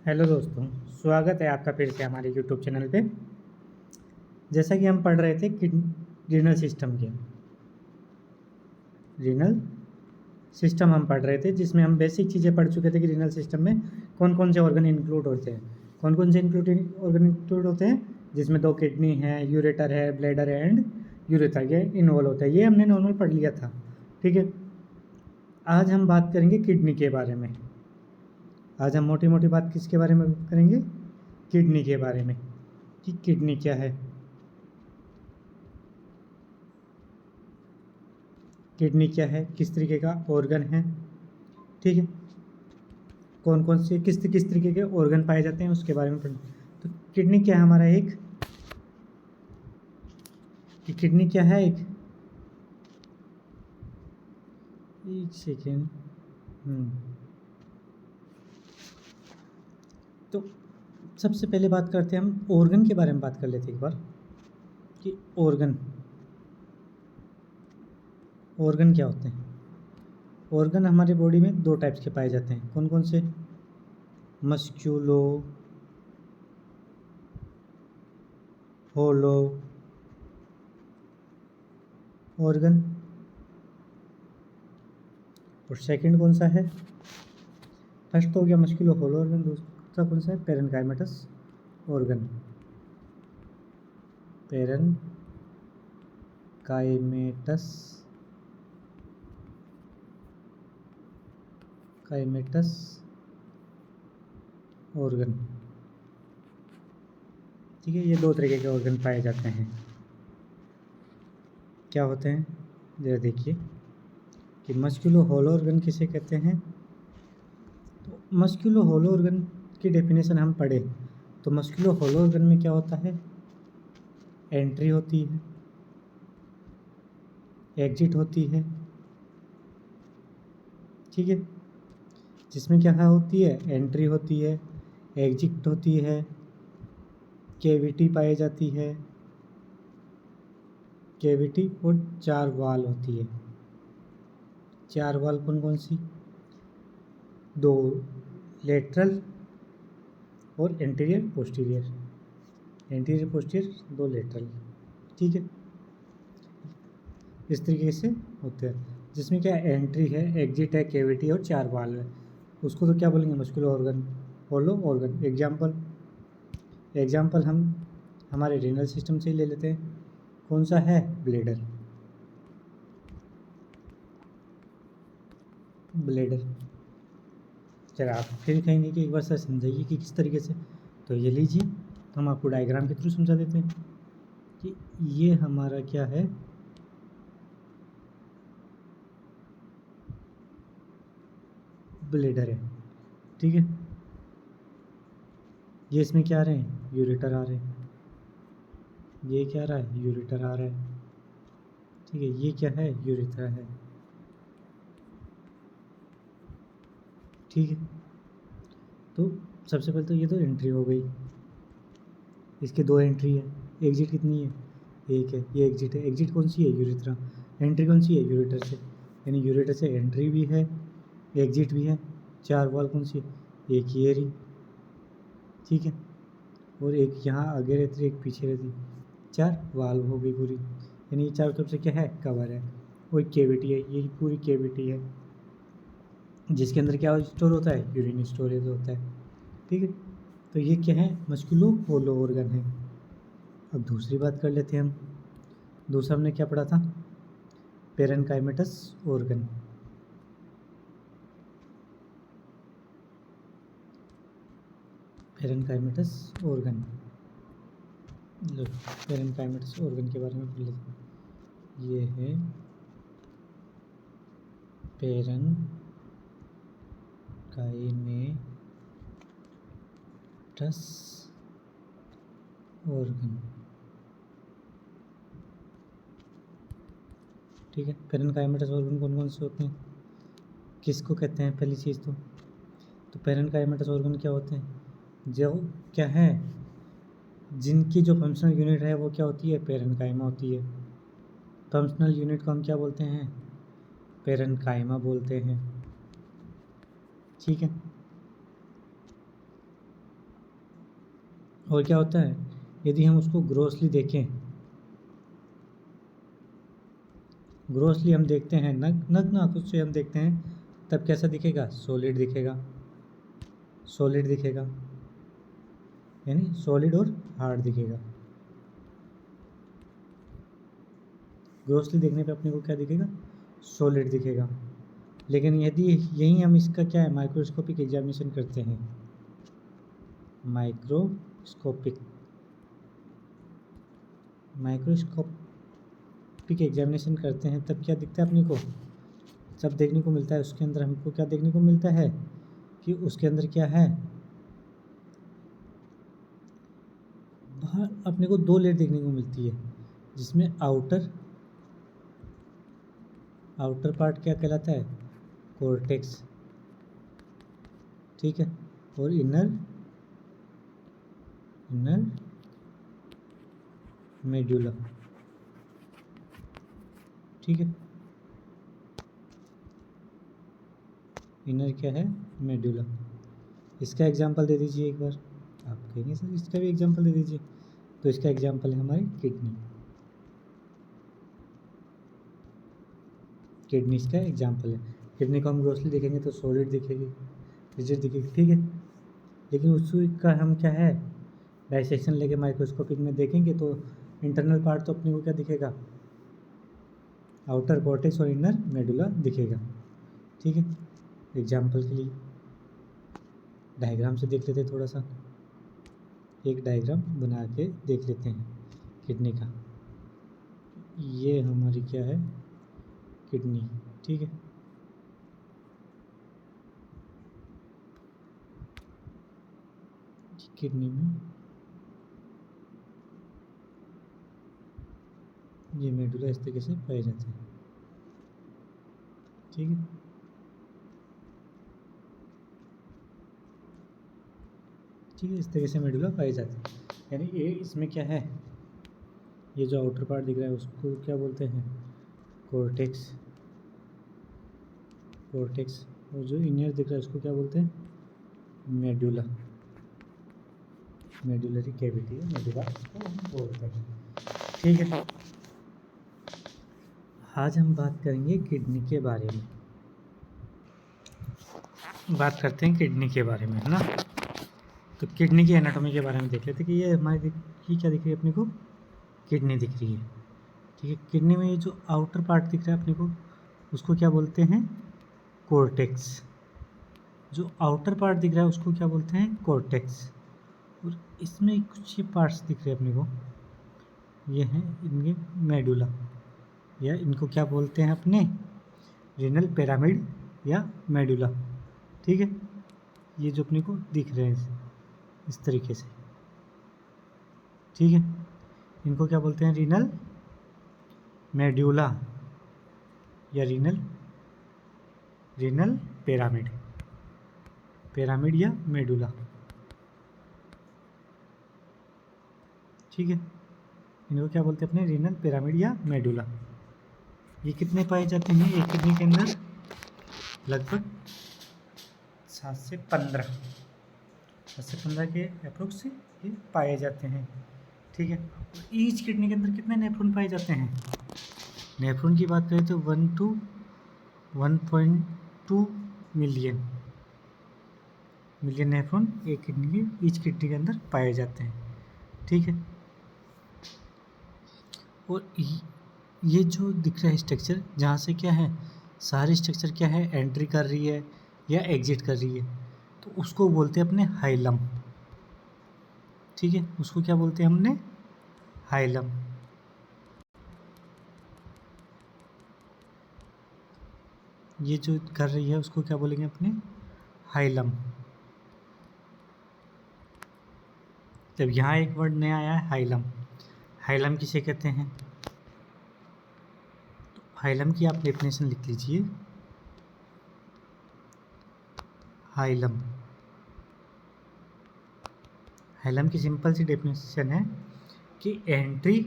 Hello दोस्तों, स्वागत है आपका फिर से हमारे यूट्यूब चैनल पे। जैसा कि हम पढ़ रहे थे रीनल सिस्टम के रीनल सिस्टम हम पढ़ रहे थे, जिसमें हम बेसिक चीज़ें पढ़ चुके थे कि रीनल सिस्टम में कौन कौन से ऑर्गन इंक्लूड होते हैं। कौन कौन से ऑर्गन इंक्लूड होते हैं, जिसमें 2 किडनी है, यूरेटर है, ब्लैडर है एंड यूरेथ्रा, ये इन्वॉल्व होता है। ये हमने नॉर्मल पढ़ लिया था, ठीक है। आज हम बात करेंगे किडनी के बारे में। आज हम मोटी मोटी बात किसके बारे में करेंगे? किडनी के बारे में, कि किडनी क्या है, किडनी क्या है, किस तरीके का ऑर्गन है, ठीक है। कौन कौन से किस किस तरीके के ऑर्गन पाए जाते हैं उसके बारे में पढ़ें। तो किडनी क्या है हमारा किडनी क्या है एक सेकेंड। तो सबसे पहले बात करते हैं, हम ऑर्गन के बारे में बात कर लेते हैं एक बार कि ऑर्गन क्या होते हैं। ऑर्गन हमारे बॉडी में 2 टाइप्स के पाए जाते हैं। कौन कौन से? मस्क्यूलो होलो ऑर्गन, और सेकंड कौन सा है? फर्स्ट तो हो गया मस्क्यूलो होलो ऑर्गन, दूसरा कौन सा है? Parenchymatous organ. काइमेटस ऑर्गन, ठीक है। ये 2 तरीके के ऑर्गन पाए जाते हैं। क्या होते हैं जरा देखिए कि मस्क्यूलो होलो ऑर्गन किसे कहते हैं। तो मस्क्यूलो होलो ऑर्गन की डेफिनेशन हम पढ़े तो मस्क्यूलो होलो ऑर्गन में क्या होता है? एंट्री होती है, एग्जिट होती है, ठीक है। जिसमें क्या होती है? एंट्री होती है, एग्जिट होती है, कैविटी पाई जाती है, कैविटी, और 4 वाल होती है। 4 वाल कौन कौन सी? 2 लेटरल और एंटीरियर पोस्टीरियर, 2 लेटरल, ठीक है। इस तरीके से होते हैं, जिसमें क्या एंट्री है, एग्जिट है, कैविटी और 4 वाल है। उसको तो क्या बोलेंगे? Muscular organ, hollow organ. Example हम हमारे रीनल सिस्टम से ही ले लेते हैं। कौन सा है? ब्लैडर। चलो आप फिर कहेंगे कि एक बार सर समझाइए कि किस तरीके से। तो ये लीजिए, तो हम आपको डायग्राम के थ्रू समझा देते हैं कि ये हमारा क्या है, ब्लैडर है, ठीक है। ये इसमें क्या आ रहे हैं? यूरेटर आ रहे हैं। ये क्या आ रहा है? यूरेटर आ रहा है, ठीक है। ये क्या है? यूरेथ्रा है, ठीक है। तो सबसे पहले तो ये तो एंट्री हो गई, इसके 2 एंट्री है। एग्जिट कितनी है? 1 है। ये एग्जिट है। एग्जिट कौन सी है? यूरेथ्रा। एंट्री कौन सी है? यूरेटर से, यानी यूरेटर से एंट्री भी है, एग्जिट भी है। 4 वाल कौन सी है? एक ये रही, ठीक है, और एक यहाँ आगे रहती है, एक पीछे रहती, 4 वाल्व हो गई पूरी। यानी ये चारों तरफ से क्या है? कवर है। वो एक कैविटी है, ये पूरी कैविटी है, जिसके अंदर क्या स्टोर होता है? यूरिन स्टोरेज होता है, ठीक है। तो ये क्या है? मस्कुलो होलो ऑर्गन है। अब दूसरी बात कर लेते हैं हम। दूसरा हमने क्या पढ़ा था? Parenchymatous organ. Parenchymatous organ, parenchymatous organ के बारे में पढ़ लेते हैं। ये है पेरेनकाइमेटस ऑर्गन, ठीक है। पेरेनकाइमेटस ऑर्गन कौन कौन से होते हैं, किसको कहते हैं? पहली चीज़ तो पेरेनकाइमेटस ऑर्गन क्या होते हैं? जो क्या है, जिनकी जो फंक्शनल यूनिट है वो क्या होती है? पेरेनकाइमा होती है। फंक्शनल यूनिट को हम क्या बोलते हैं? पेरेनकाइमा बोलते हैं, ठीक है। और क्या होता है, यदि हम उसको ग्रोसली देखें, ग्रोसली हम देखते हैं, नग्न आंखों से हम देखते हैं, तब कैसा दिखेगा, सॉलिड दिखेगा, सॉलिड दिखेगा, यानी सॉलिड और हार्ड दिखेगा। ग्रोसली देखने पे अपने को क्या दिखेगा, सॉलिड दिखेगा। लेकिन यदि यही हम इसका क्या है, माइक्रोस्कोपिक एग्जामिनेशन करते हैं, माइक्रोस्कोपिक एग्जामिनेशन करते हैं, तब क्या दिखता है अपने को, सब देखने को मिलता है उसके अंदर, हमको क्या देखने को मिलता है कि उसके अंदर क्या है, बाहर अपने को दो लेयर देखने को मिलती है, जिसमें आउटर पार्ट क्या कहलाता है, कॉर्टेक्स, ठीक है, और इनर मेडुला, ठीक है, इनर क्या है, मेडुला। इसका एग्जांपल दे दीजिए एक बार, आप कहेंगे सर इसका भी एग्जांपल दे दीजिए, तो इसका एग्जांपल है हमारी किडनी, किडनी इसका एग्जांपल है। किडनी को हम ग्रोसली देखेंगे तो सॉलिड दिखेगी, रिजिड दिखेगी, ठीक है, लेकिन उसका हम क्या है, डाइसेक्शन लेके माइक्रोस्कोपिक में देखेंगे तो इंटरनल पार्ट तो अपने को क्या दिखेगा, आउटर कॉर्टेक्स और इनर मेडुला दिखेगा, ठीक है। एग्जाम्पल के लिए डायग्राम से देख लेते हैं, थोड़ा सा एक डायग्राम बना के देख लेते हैं किडनी का। ये हमारी क्या है, किडनी, ठीक है, किडनी में ये मेडुला इस तरीके से पाए जाते हैं, ठीक है, ठीक है, इस तरीके से मेडुला पाए जाते हैं। यानी ये इसमें क्या है, ये जो आउटर पार्ट दिख रहा है उसको क्या बोलते हैं, कॉर्टेक्स, और जो इनर दिख रहा है उसको क्या बोलते हैं, मेडुला, मेडुलरी कैविटी है, मेडुला उसको हम बोलते हैं, ठीक है। आज हम बात करेंगे किडनी के बारे में, बात करते हैं किडनी के बारे में, है ना। तो किडनी की एनाटॉमी के बारे में देख लेते हैं कि ये हमारी क्या दिख रही है अपने को, किडनी दिख रही है, ठीक है। किडनी में ये जो आउटर पार्ट दिख रहा है अपने को, उसको क्या बोलते हैं, कॉर्टेक्स। जो आउटर पार्ट दिख रहा है उसको क्या बोलते हैं, कॉर्टेक्स। और इसमें कुछ ये पार्ट्स दिख रहे हैं अपने को, ये हैं इनके मेडुला, या इनको क्या बोलते हैं अपने, रीनल पिरामिड या मेडुला, ठीक है। ये जो अपने को दिख रहे हैं इस तरीके से, ठीक है, इनको क्या बोलते हैं, रीनल मेड्यूला या रीनल पिरामिड, या मेडुला, ठीक है। इनको क्या बोलते हैं अपने, रीनल पिरामिड या मेडुला। ये कितने पाए जाते हैं एक किडनी के अंदर, लगभग 7 से 15 के अप्रोक्स ये पाए जाते हैं, ठीक है। ईच किडनी के अंदर कितने नेफ्रॉन पाए जाते हैं, नेफ्रॉन की बात करें तो 1 to 1.2 मिलियन नेफ्रॉन एक किडनी के, ईच किडनी के अंदर पाए जाते हैं, ठीक है। और ये जो दिख रहा है स्ट्रक्चर, जहाँ से क्या है, सारी स्ट्रक्चर क्या है, एंट्री कर रही है या एग्जिट कर रही है, तो उसको बोलते हैं अपने हाइलम, ठीक है, उसको क्या बोलते हैं हमने, हाइलम। ये जो कर रही है उसको क्या बोलेंगे अपने, हाइलम। तब यहाँ एक वर्ड नया आया है, हाइलम। हाइलम किसे कहते हैं, तो हाइलम की आप डेफिनेशन लिख लीजिए, हाइलम, हाइलम की सिंपल सी डेफिनेशन है कि एंट्री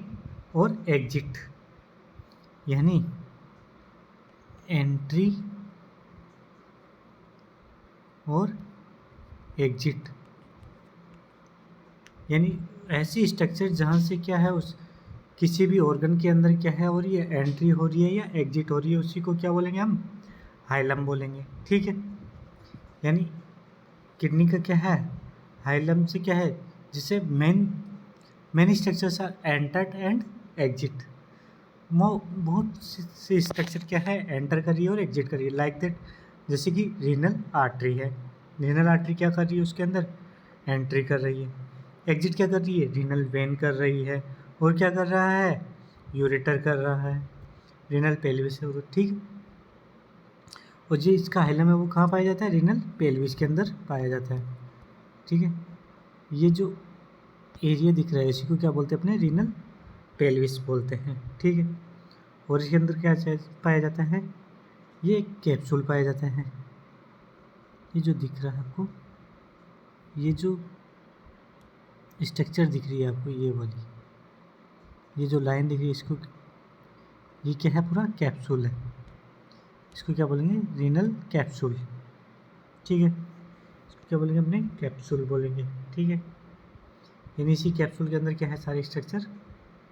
और एग्जिट, यानी एंट्री और एग्जिट, यानी ऐसी स्ट्रक्चर जहाँ से क्या है उस किसी भी ऑर्गन के अंदर क्या है हो रही है, एंट्री हो रही है या एग्जिट हो रही है, उसी को क्या बोलेंगे हम, हाइलम बोलेंगे। ठीक है, यानी किडनी का क्या है, हाइलम से क्या है, जिसे main structures are entered and exit. बहुत से स्ट्रक्चर क्या है, एंटर कर रही है और एग्जिट कर रही है, लाइक दैट। जैसे कि रीनल आर्टरी है, रीनल आर्टरी क्या कर रही है, उसके अंदर एंट्री कर रही है। एग्जिट क्या कर रही है, रीनल वेन कर रही है। और क्या कर रहा है, यूरेटर कर रहा है, रीनल पेल्विस है। ठीक है, और जो इसका हाइलम है वो कहाँ पाया जाता है, रीनल पेल्विस के अंदर पाया जाता है। ठीक है, ये जो एरिया दिख रहा है इसी को क्या बोलते हैं अपने, रीनल पेल्विस बोलते हैं। ठीक है, और इसके अंदर क्या पाया जाता है, ये एक कैप्सूल पाया जाता है। ये जो दिख रहा है आपको, ये जो स्ट्रक्चर दिख रही है आपको, ये वाली, ये जो लाइन दिख रही है, इसको ये क्या है, पूरा कैप्सूल है। इसको क्या बोलेंगे, रीनल कैप्सूल। ठीक है, इसको क्या बोलेंगे अपने, कैप्सूल बोलेंगे। ठीक है, यानी इसी कैप्सूल के अंदर क्या है, सारी स्ट्रक्चर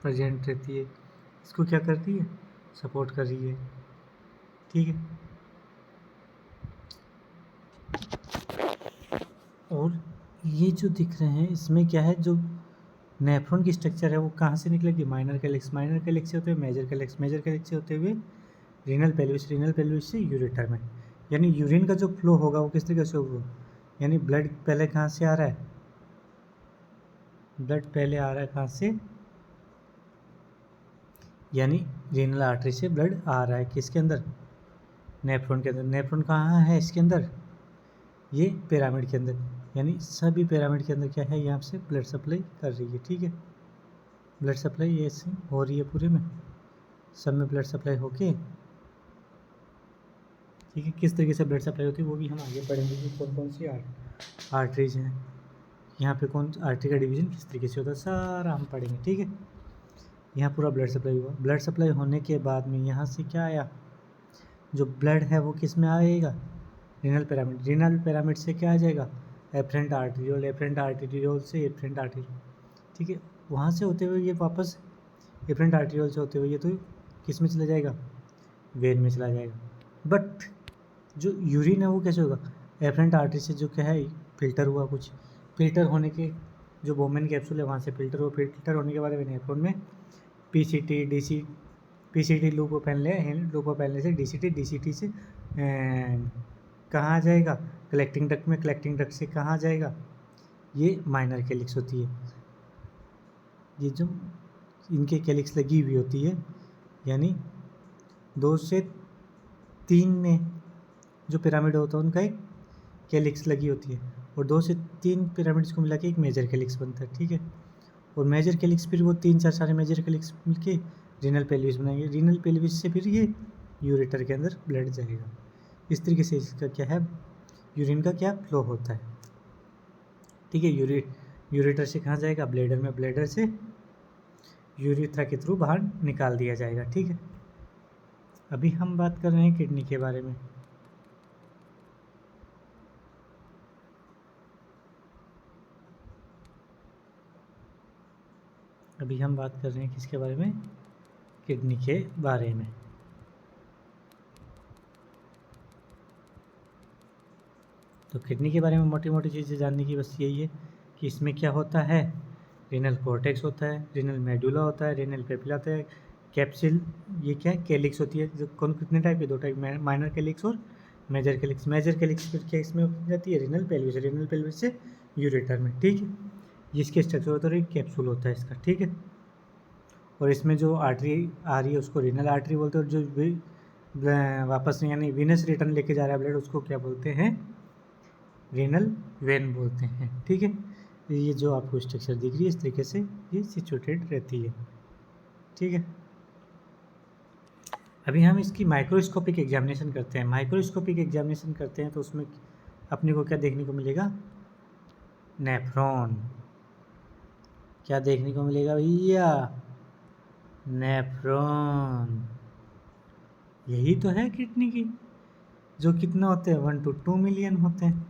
प्रेजेंट रहती है। इसको क्या करती है, सपोर्ट कर रही है। ठीक है, और ये जो दिख रहे हैं इसमें क्या है, जो नेफ्रॉन की स्ट्रक्चर है वो कहाँ से निकलेगी, माइनर कैलिक्स, माइनर कैलिक्स से होते हुए मेजर कैलिक्स, मेजर कैलिक्स से होते हुए रीनल पेल्विस, रीनल पेल्विस से यूरेटर में। यानी यूरिन का जो फ्लो होगा वो किस तरीके से होगा, यानी ब्लड पहले कहाँ से आ रहा है, ब्लड पहले आ रहा है कहाँ से, यानी रीनल आर्टरी से ब्लड आ रहा है किसके अंदर, नेफ्रॉन के अंदर। नेफ्रॉन कहाँ है इसके अंदर, ये पिरामिड के अंदर। यानी सभी पिरामिड के अंदर क्या है, यहाँ से ब्लड सप्लाई कर रही है। ठीक है, ब्लड सप्लाई ये हो रही है पूरे में, सब में ब्लड सप्लाई होके। ठीक है, किस तरीके से ब्लड सप्लाई होती है वो भी हम आगे पढ़ेंगे कि कौन कौन सी आर्टरीज हैं, यहाँ पे कौन आर्टरी का डिवीजन किस तरीके से होता है, सारा हम पढ़ेंगे। ठीक है, यहाँ पूरा ब्लड सप्लाई हुआ, ब्लड सप्लाई होने के बाद में यहाँ से क्या आया, जो ब्लड है वो किस में आएगा, रीनल पिरामिड, रीनल पिरामिड से क्या आ जाएगा, एफरेंट आर्टीरियोल, एफरेंट आर्टीरियोल से एफरेंट आर्टीरियोल। ठीक है, वहाँ से होते हुए ये वापस एफरेंट आर्टीरियोल से होते हुए ये तो किस में चला जाएगा, वेन में चला जाएगा। बट जो यूरिन है वो कैसे होगा, एफरेंट आर्टरी से जो क्या है फिल्टर हुआ, कुछ फिल्टर होने के जो बोमेन कैप्सूल है वहाँ से फिल्टर हुआ, फिल्टर होने के बाद में नेफ्रॉन में PCT DC, PCT loop open से डीसीटी, डीसीटी से कहाँ आ जाएगा, कलेक्टिंग डक्ट में, कलेक्टिंग डक्ट से कहाँ आ जाएगा, ये माइनर कैलिक्स होती है। ये जो इनके कैलिक्स लगी हुई होती है, यानी 2 से 3 में जो पिरामिड होता है उनका एक कैलिक्स लगी होती है, और 2 से 3 पिरामिड्स को मिला के एक मेजर कैलिक्स बनता है। ठीक है, और मेजर कैलिक्स फिर वो 3-4 सारे मेजर कैलिक्स मिलके रीनल पेल्विस बनाएंगे, रीनल पेल्विस से फिर ये यूरेटर के अंदर ब्लड जाएगा। इस तरीके से इसका क्या है, यूरिन का क्या फ्लो होता है। ठीक है, यूरेटर से कहाँ जाएगा, ब्लैडर में, ब्लैडर से यूरेथ्रा के थ्रू बाहर निकाल दिया जाएगा। ठीक है, अभी हम बात कर रहे हैं किडनी के बारे में। अभी हम बात कर रहे हैं किसके बारे में, किडनी के बारे में। तो किडनी के बारे में मोटी मोटी चीज़ें जानने की बस यही है कि इसमें क्या होता है, रीनल कॉर्टेक्स होता है, रीनल मेडुला होता है, रीनल पेपिला होता है, कैप्सिल, ये क्या है, कैलिक्स होती है। जो कौन कितने टाइप के, 2 टाइप, माइनर कैलिक्स और मेजर कैलिक्स। मेजर कैलिक्स फिर क्या इसमें हो जाती है, रीनल पेल्विस, रीनल पेल्विस से यूरेटर में। ठीक है, जिसके स्ट्रक्चर होता है कैप्सूल होता है इसका। ठीक है, और इसमें जो आर्टरी आ रही है उसको रीनल आर्टरी बोलते हैं, और जो वापस यानी विनस रिटर्न लेके जा रहा है ब्लड उसको क्या बोलते हैं, रीनल वेन बोलते हैं। ठीक है, ये जो आपको स्ट्रक्चर दिख रही है इस तरीके से ये सिचुएटेड रहती है। ठीक है, अभी हम इसकी माइक्रोस्कोपिक एग्जामिनेशन करते हैं। माइक्रोस्कोपिक एग्जामिनेशन करते हैं तो उसमें अपने को क्या देखने को मिलेगा, नेफ्रॉन। क्या देखने को मिलेगा भैया, नेफ्रॉन। यही तो है किडनी की, जो कितना होते हैं 1 to 2 मिलियन होते हैं।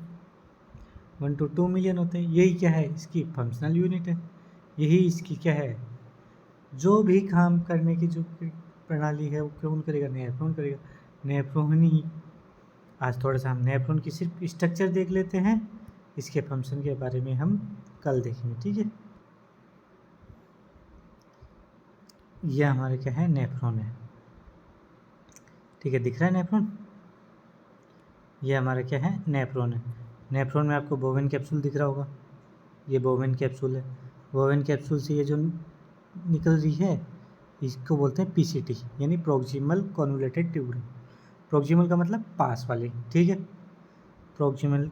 1 to 2 मिलियन होते हैं। यही क्या है, इसकी फंक्शनल यूनिट है। यही इसकी क्या है, जो भी काम करने की जो प्रणाली है वो कौन करेगा, नेफ्रॉन करेगा। नेफ्रॉन ही। आज थोड़ा सा हम नेफ्रॉन की सिर्फ स्ट्रक्चर देख लेते हैं, इसके फंक्शन के बारे में हम कल देखेंगे, ठीक है। यह हमारे क्या है, नेफ्रॉन है, ठीक है, दिख रहा है नेफ्रॉन। ये हमारा क्या है, नेफ्रॉन है। नेफ्रॉन में आपको बोवेन कैप्सूल दिख रहा होगा, ये बोवेन कैप्सूल है। बोवेन कैप्सूल से ये जो निकल रही है इसको बोलते हैं पीसीटी, यानी प्रोक्सिमल कॉन्वोल्यूटेड ट्यूब्यूल। प्रोक्सिमल का मतलब पास वाले, ठीक है, प्रोक्सिमल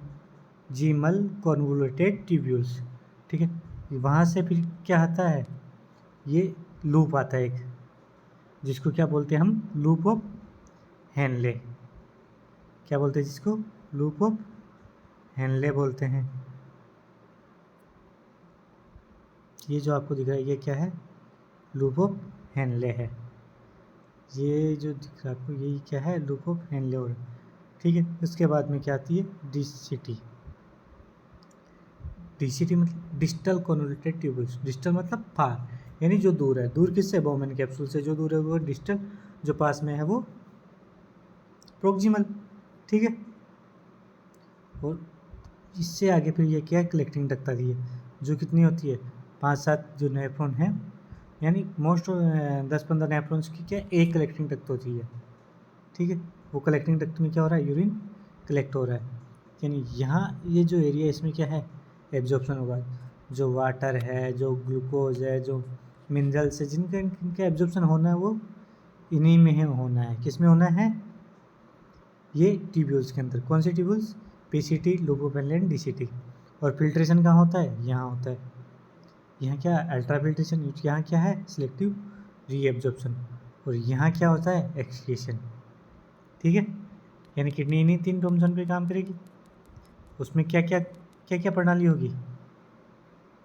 कॉन्वोल्यूटेड ट्यूब्यूल्स, ठीक है। वहाँ से फिर क्या आता है, ये लूप आता है एक, जिसको क्या बोलते हैं हम, लूप ऑफ हेनले। क्या बोलते हैं जिसको, लूप ऑफ हेनले बोलते हैं। ये जो आपको दिख रहा है ये क्या है, लूप ऑफ हेनले है। ये जो दिख रहा है आपको यही क्या है, लूप ऑफ हेनले, और ठीक है। उसके बाद में क्या आती है, डीसीटी। डीसीटी मतलब डिस्टल कॉन्वोल्यूटेड ट्यूब्यूल्स। डिस्टल मतलब फार, यानी जो दूर है। दूर किससे, बोवेन कैप्सूल से जो दूर है वो डिस्टल, जो पास में है वो प्रोक्सिमल, ठीक है। और इससे आगे फिर ये क्या है, कलेक्टिंग डक्ट आती है, जो कितनी होती है, 5-7 जो नेफ्रॉन है, यानी मोस्ट 10-15 नेफ्रॉन्स की क्या एक कलेक्टिंग डक्ट होती है, ठीक है। वो कलेक्टिंग डक्ट में क्या हो रहा है, यूरिन कलेक्ट हो रहा है, यानी यहाँ ये जो एरिया इसमें क्या है, एब्जॉर्प्शन होगा। जो वाटर है, जो ग्लूकोज है, जो मिनरल्स है, जिनका एब्जॉर्प्शन होना है वो इन्हीं में होना है। किस में होना है, ये ट्यूब्यूल्स के अंदर। कौन से tubules, PCT, loop of Henle, DCT. और फिल्ट्रेशन कहाँ होता है, यहाँ होता है। यहाँ क्या, अल्ट्रा फिल्ट्रेशन। यहाँ क्या है, सिलेक्टिव रीएब्जॉर्प्शन। और यहाँ क्या होता है, एक्सक्रीशन, ठीक है। यानी किडनी इन्हीं 3 फंक्शन पे काम करेगी। उसमें क्या क्या क्या क्या प्रणाली होगी,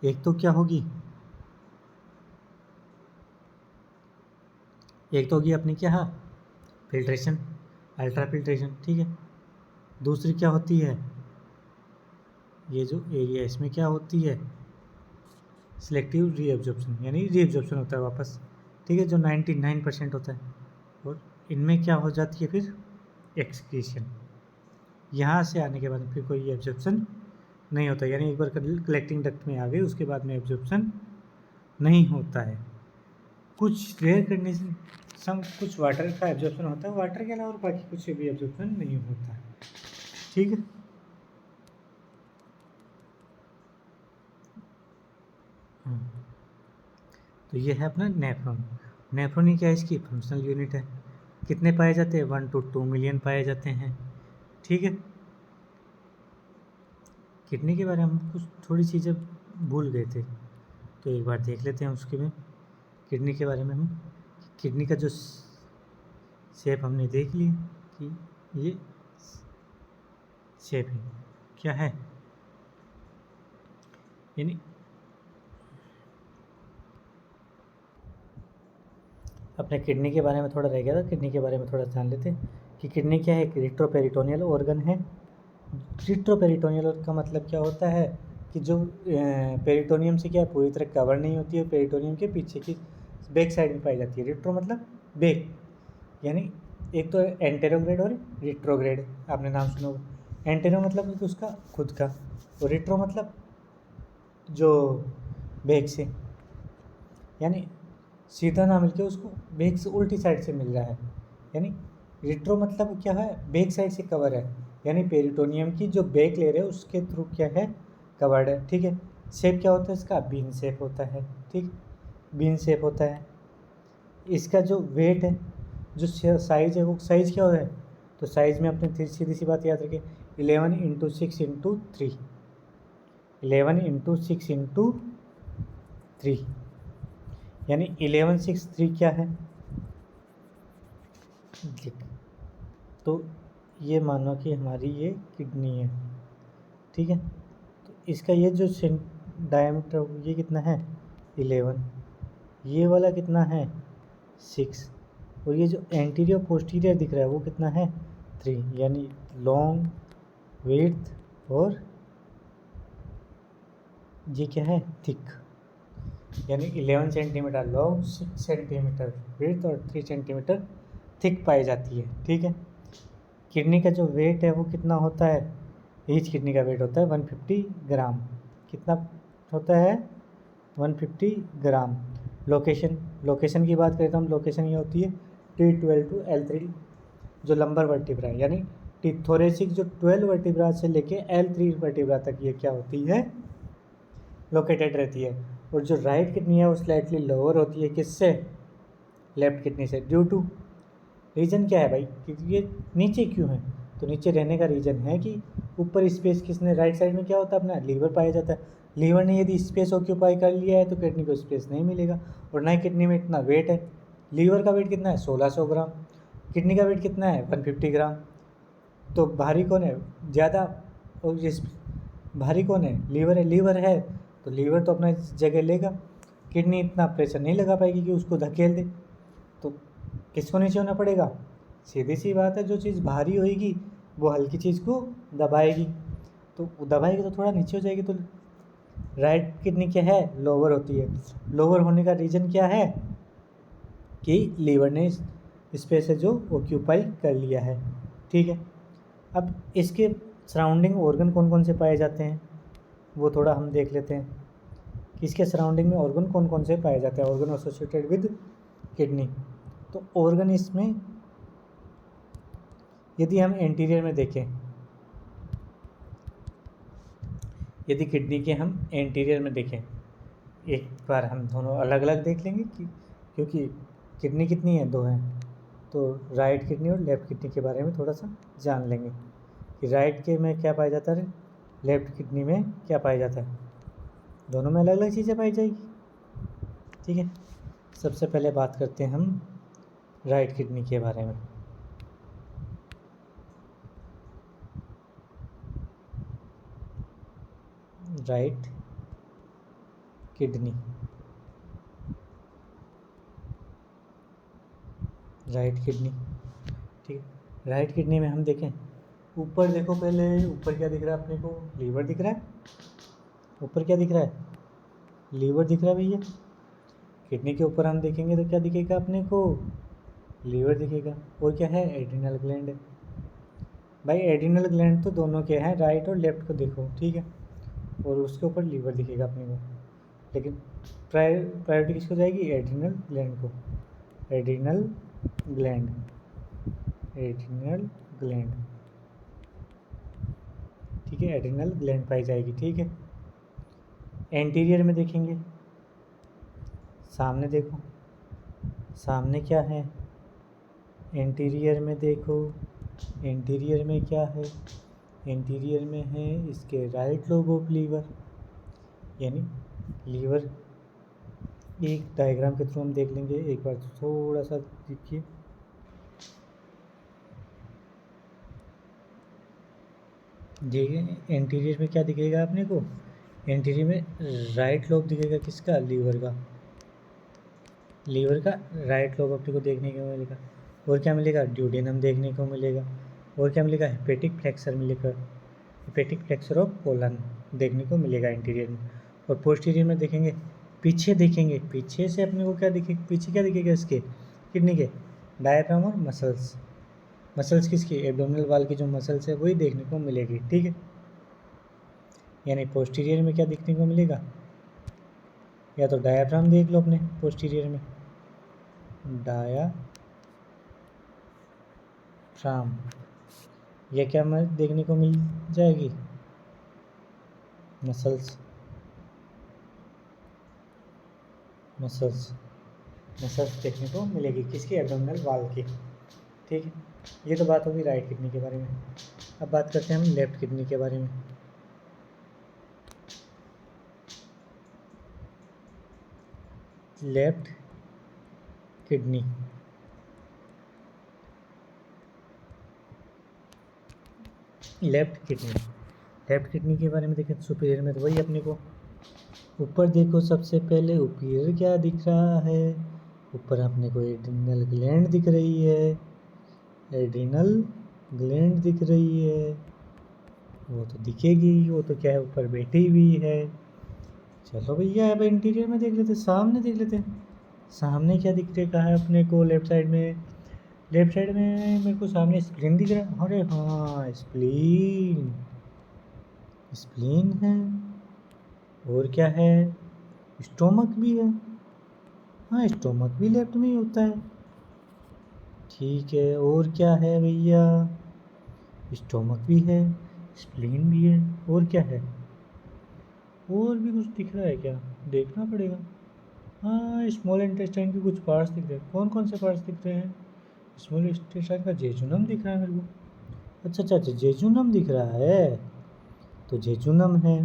एक तो क्या होगी, एक तो होगी अपनी क्या, फिल्ट्रेशन, अल्ट्रा फिल्ट्रेशन, ठीक है। दूसरी क्या होती है, ये जो एरिया इसमें क्या होती है, सिलेक्टिव रीएब्जॉर्प्शन, यानी रीएब्जॉर्प्शन होता है वापस, ठीक है, जो 99% होता है। और इनमें क्या हो जाती है फिर, एक्सक्रीशन। यहाँ से आने के बाद फिर कोई एब्जॉर्प्शन नहीं होता, यानी एक बार कलेक्टिंग डक्ट में आ गए उसके बाद में एब्जॉर्प्शन नहीं होता है। कुछ रेयर कंडीशन, कुछ वाटर का एब्जॉर्प्शन होता है, वाटर के अलावा बाकी कुछ भी एब्जॉर्प्शन नहीं होता है, ठीक है। तो ये है अपना नेफ्रॉन। नेफ्रॉन ही क्या है, इसकी फंक्शनल यूनिट है। कितने पाए जाते हैं, 1 to 2 मिलियन पाए जाते हैं, ठीक है। किडनी के बारे में हम कुछ थोड़ी चीज़ें भूल गए थे, तो एक बार देख लेते हैं उसके में। किडनी के बारे में हम, किडनी का जो शेप हमने देख लिया कि ये शेप है, क्या है, यानी अपने किडनी के बारे में थोड़ा रह गया था, किडनी के बारे में थोड़ा जान लेते हैं कि किडनी क्या है, एक रिट्रोपेरिटोनियल ऑर्गन है। रिट्रोपेरिटोनियल का मतलब क्या होता है कि जो पेरिटोनियम से क्या पूरी तरह कवर नहीं होती है, पेरिटोनियम के पीछे की बैक साइड में पाई जाती है। रिट्रो मतलब बैक, यानी एक तो एंटेरोग्रेड और रिट्रोग्रेड, आपने नाम सुना होगा। एंटेरो मतलब कि उसका खुद का, और रिट्रो मतलब जो बैक से, यानी सीधा ना मिलके उसको बैक से उल्टी साइड से मिल रहा है, यानी रिट्रो मतलब क्या है, बैक साइड से कवर है, यानी पेरिटोनियम की जो बैक लेयर है उसके थ्रू क्या है, कवर्ड है, ठीक है। शेप क्या होता है इसका, बीन शेप होता है, ठीक, बीन शेप होता है। इसका जो वेट है, जो साइज है, वो साइज क्या है, तो साइज में अपने सीधी सी बात याद रखें, 11 × 6 × 3, 11 × 6 × 3, यानी 1163 क्या है, तो ये मानो कि हमारी ये किडनी है, ठीक है। तो इसका ये जो डायमीटर ये कितना है, 11, ये वाला कितना है, 6, और ये जो एंटीरियर पोस्टीरियर दिख रहा है वो कितना है, 3, यानी लॉन्ग, विड्थ और ये क्या है, थिक, यानी 11 सेंटीमीटर लॉन्ग, 6 सेंटीमीटर विड्थ और 3 सेंटीमीटर थिक पाई जाती है। ठीक है। किडनी का जो वेट है वो कितना होता है, ईच किडनी का वेट होता है 150 ग्राम। कितना होता है, 150 ग्राम। लोकेशन की बात करें तो हम लोकेशन ये होती है T12 टू L3 जो लंबर वर्टिब्रा है, यानी थोरेसिक जो 12 वर्टिब्रा से लेके L3 वर्टिब्रा तक ये क्या होती है, लोकेटेड रहती है। और जो राइट किडनी है वो स्लाइटली लोअर होती है, किससे, लेफ्ट किडनी से। ड्यू टू, रीज़न क्या है भाई, क्योंकि ये नीचे क्यों है, तो नीचे रहने का रीज़न है कि ऊपर स्पेस किसने, राइट साइड में क्या होता है अपना, लीवर पाया जाता है। लीवर ने यदि स्पेस ऑक्यूपाई कर लिया है तो किडनी को स्पेस नहीं मिलेगा। और ना ही किडनी में इतना वेट है, लीवर का वेट कितना है 1600 ग्राम, किडनी का वेट कितना है 150 ग्राम। तो भारी कौन है ज़्यादा, और जिस भारी कौन है, लीवर है तो लीवर तो अपना जगह लेगा, किडनी इतना प्रेशर नहीं लगा पाएगी कि उसको धकेल दे। तो किसको नीचे होना पड़ेगा, सीधी सी बात है, जो चीज़ भारी होएगी वो हल्की चीज़ को दबाएगी, तो दबाएगी तो थोड़ा नीचे हो जाएगी। तो राइट किडनी क्या है, लोअर होती है। लोअर होने का रीज़न क्या है कि लीवर ने स्पेस है जो ऑक्यूपाई कर लिया है। ठीक है। अब इसके सराउंडिंग ऑर्गन कौन कौन से पाए जाते हैं वो थोड़ा हम देख लेते हैं कि इसके सराउंडिंग में ऑर्गन कौन कौन से पाए जाते हैं, ऑर्गन एसोसिएटेड विद किडनी। तो ऑर्गन इसमें यदि हम एंटीरियर में देखें, यदि किडनी के हम एंटीरियर में देखें, एक बार हम दोनों अलग अलग देख लेंगे कि क्योंकि किडनी कितनी है, दो हैं, तो राइट किडनी और लेफ़्ट किडनी के बारे में थोड़ा सा जान लेंगे कि राइट के में क्या पाया जाता है, लेफ़्ट किडनी में क्या पाया जाता है, दोनों में अलग अलग चीज़ें पाई जाएगी। ठीक है। सबसे पहले बात करते हैं हम राइट किडनी के बारे में। Right kidney, right kidney. ठीक है। राइट किडनी में हम देखें, ऊपर देखो, पहले ऊपर क्या दिख रहा है अपने को, लीवर दिख रहा है। ऊपर क्या दिख रहा है, लीवर दिख रहा है भैया। किडनी के ऊपर हम देखेंगे तो क्या दिखेगा अपने को, लीवर दिखेगा। और क्या है, एड्रिनल ग्लैंड है। भाई एड्रिनल ग्लैंड तो दोनों के हैं, राइट और लेफ्ट को देखो। ठीक है। और उसके ऊपर लीवर दिखेगा अपने को, लेकिन प्रायोरिटी किसको जाएगी, एड्रिनल ग्लैंड को। Adrenal gland, adrenal gland. ठीक है, एड्रिनल ग्लैंड पाई जाएगी। ठीक है। एंटीरियर में देखेंगे, सामने देखो, सामने क्या है, एंटीरियर में देखो, एंटीरियर में क्या है, एंटीरियर में है इसके राइट लोब ऑफ लीवर, यानी लीवर एक डायग्राम के थ्रू हम देख लेंगे। एक बार थोड़ा सा देखिए, देखिए एंटीरियर में क्या दिखेगा अपने को, एंटीरियर में राइट लोब दिखेगा, किसका, लीवर का। लीवर का राइट लोब अपने को देखने को मिलेगा। और क्या मिलेगा, ड्यूडेनम देखने को मिलेगा। और क्या मिलेगा, हेपेटिक फ्लेक्सर मिलेगा, हेपेटिक फ्लेक्सर ऑफ कोलन देखने को मिलेगा एंटीरियर में। और पोस्टीरियर में देखेंगे, पीछे देखेंगे, पीछे से अपने को क्या दिखेगा, पीछे क्या दिखेगा इसके, किडनी के, डायफ्राम और मसल्स। मसल्स किसकी, एब्डोमिनल वाल की जो मसल्स है वही देखने को मिलेगी। ठीक है। यानी पोस्टीरियर में क्या देखने को मिलेगा, या तो डायाफ्राम देख लो अपने पोस्टीरियर में, डायाफ्राम, यह क्या हमें देखने को मिल जाएगी, मसल्स, मसल्स, मसल्स देखने को मिलेगी किसकी, एब्डोमिनल वाल की। ठीक है। ये तो बात होगी राइट किडनी के बारे में। अब बात करते हैं हम लेफ्ट किडनी के बारे में। लेफ्ट किडनी, लेफ्ट किडनी के बारे में देखें, सुपीरियर में तो वही अपने को, ऊपर देखो सबसे पहले ऊपर क्या दिख रहा है, ऊपर अपने को एड्रिनल ग्लैंड दिख रही है, एड्रिनल ग्लैंड दिख रही है, वो तो दिखेगी, वो तो क्या है ऊपर बैठी हुई है। चलो भैया अब इंटीरियर में देख लेते, सामने देख लेते हैं सामने क्या दिख रहा है अपने को। लेफ्ट साइड में, लेफ्ट साइड में मेरे को सामने स्प्लीन दिख रहा है। अरे हाँ, स्प्लीन, स्प्लीन है। और क्या है, स्टोमक भी है। हाँ, स्टोमक भी लेफ्ट में ही होता है। ठीक है, और क्या है भैया, स्टोमक भी है, स्प्लीन भी है, और क्या है, और भी कुछ दिख रहा है क्या, देखना पड़ेगा। हाँ, स्मॉल इंटेस्टाइन के कुछ पार्ट्स दिख रहे हैं। कौन कौन से पार्ट्स दिख रहे हैं, स्मॉल इंटेस्टाइन का जेजुनम दिख रहा है मेरे को। अच्छा अच्छा अच्छा, जेजुनम दिख रहा है, तो जेजुनम है।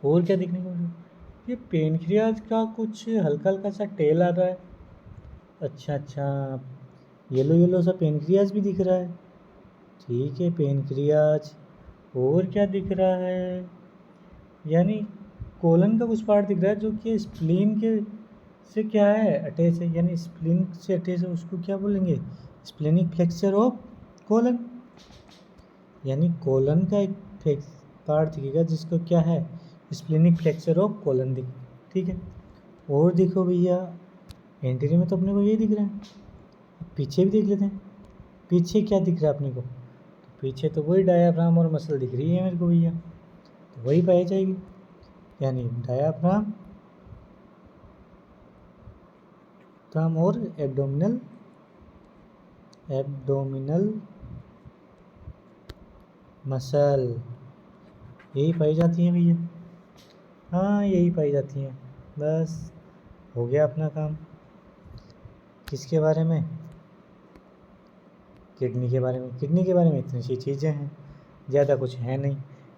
और क्या दिखने को मिल रहा है, ये पेनक्रियाज का कुछ हल्का हल्का सा टेल आ रहा है। अच्छा अच्छा, येलो येलो सा पेनक्रियाज भी दिख रहा है। ठीक है, पेनक्रियाज। और क्या दिख रहा है, यानी कोलन का कुछ पार्ट दिख रहा है जो कि स्प्लीन के से क्या है अटैच है, यानी स्प्लीन से अटैच है, उसको क्या बोलेंगे, स्प्लेनिक फ्लेक्सर ऑफ कोलन। यानी कोलन का एक पार्ट दिखेगा जिसको क्या है, स्प्लेनिक फ्लेक्सर ऑफ कोलन दिख। ठीक है, और देखो भैया एंटीरियर में तो अपने को यही दिख रहा है। पीछे भी देख लेते हैं, पीछे क्या दिख रहा है अपने को। तो पीछे तो वही डायाफ्राम और मसल दिख रही है मेरे को भैया, तो वही पाई जाएगी, यानी डायाफ्राम फ्राम और एब्डोमिनल, एब्डोमिनल मसल, यही पाई जाती हैं भैया। हाँ, यही पाई जाती हैं। बस हो गया अपना काम। किसके बारे में, किडनी के बारे में। किडनी के बारे में इतनी सी चीज़ें हैं, ज़्यादा कुछ है नहीं।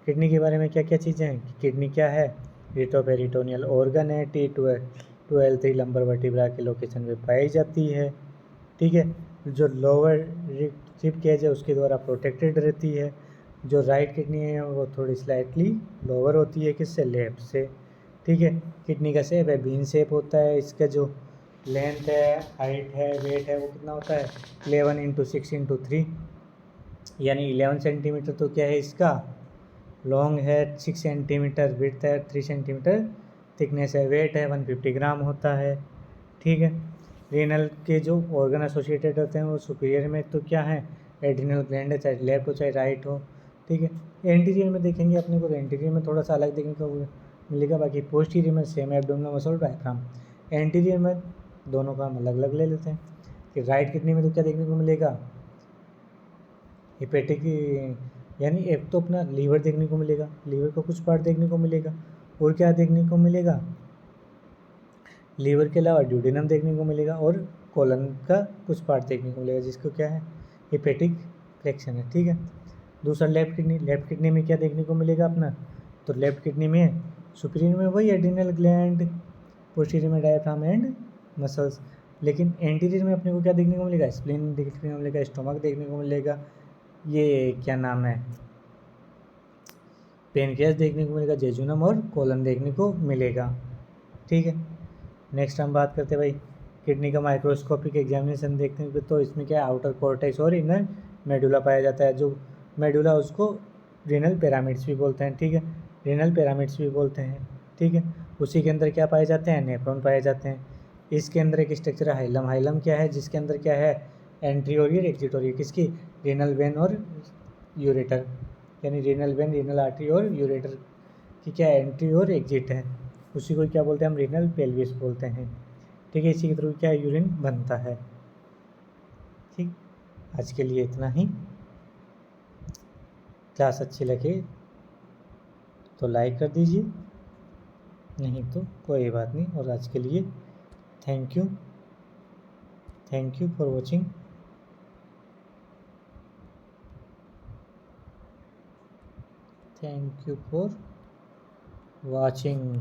किडनी के बारे में क्या क्या चीज़ें हैं, किडनी क्या है, रिटोपेरिटोनियल ऑर्गन है, T12 लंबर वर्टिब्रा के लोकेशन पे पाई जाती है। ठीक है, जो लोअर रिब केज है उसके द्वारा प्रोटेक्टेड रहती है। जो राइट किडनी है वो थोड़ी स्लाइटली लोअर होती है किससे, लेफ्ट से। ठीक है, किडनी का शेप है बीन शेप होता है। इसका जो लेंथ है, हाइट है, वेट है, वो कितना होता है 11x6x3, यानी 11 सेंटीमीटर तो क्या है इसका लॉन्ग है, 6 सेंटीमीटर विड्थ है, 3 सेंटीमीटर थिकनेस है, वेट है 150 ग्राम होता है। ठीक है, रीनल के जो ऑर्गन एसोसिएटेड होते हैं वो सुपीरियर में तो क्या है, एड्रिनल ग्लैंड है, चाहे लेफ्ट हो चाहे राइट हो। ठीक है, एंटीरियर में देखेंगे अपने को, एंटीरियर में थोड़ा सा अलग देखने को मिलेगा, बाकी पोस्टीरियर में same abdominal muscle diaphragm. Anterior में दोनों का हम अलग अलग ले लेते हैं कि राइट किडनी में तो क्या देखने को मिलेगा, हेपेटिक, यानी एक तो अपना लीवर देखने को मिलेगा, लीवर का कुछ पार्ट देखने को मिलेगा, और क्या देखने को मिलेगा, लीवर के अलावा ड्यूडेनम देखने को मिलेगा, और कोलन का कुछ पार्ट देखने को मिलेगा जिसको क्या है हेपेटिक फ्रैक्शन है। ठीक है, दूसरा लेफ्ट किडनी, लेफ्ट किडनी में क्या देखने को मिलेगा अपना, तो लेफ्ट किडनी में सुपीरियर में वही एड्रिनल ग्लैंड, पोस्टीरियर में डायफ्राम एंड मसल्स। लेकिन एंटीरियर में अपने को क्या देखने को मिलेगा, स्प्लीन देखने को मिलेगा, स्टोमक देखने को मिलेगा, ये क्या नाम है पेनक्रियास देखने को मिलेगा, जेजुनम और कोलन देखने को मिलेगा। ठीक है, नेक्स्ट हम बात करते हैं भाई किडनी का माइक्रोस्कोपिक एग्जामिनेशन देखते हैं तो इसमें क्या आउटर कॉर्टेक्स और इनर मेडुला पाया जाता है। जो मेडुला उसको रीनल पिरामिड्स भी बोलते हैं। ठीक है, रीनल पिरामिड्स भी बोलते हैं। ठीक है, उसी के अंदर क्या पाए जाते हैं, नेफ्रॉन पाए जाते हैं। इसके अंदर एक स्ट्रक्चर है हाइलम, हाइलम क्या है, जिसके अंदर क्या है एंट्रीओरियर एक्जिटोरियर, किसकी, रीनल वेन और यूरेटर, यानी रीनल वेन, रीनल आर्टरी और यूरेटर की क्या एंट्री और एग्जिट है। उसी को क्या बोलते हैं हम, रीनल पेल्विस बोलते हैं। ठीक है, इसी के थ्रू क्या यूरिन बनता है। ठीक, आज के लिए इतना ही। क्लास अच्छी लगे तो लाइक कर दीजिए, नहीं तो कोई बात नहीं। और आज के लिए thank you, thank you for watching, thank you for watching.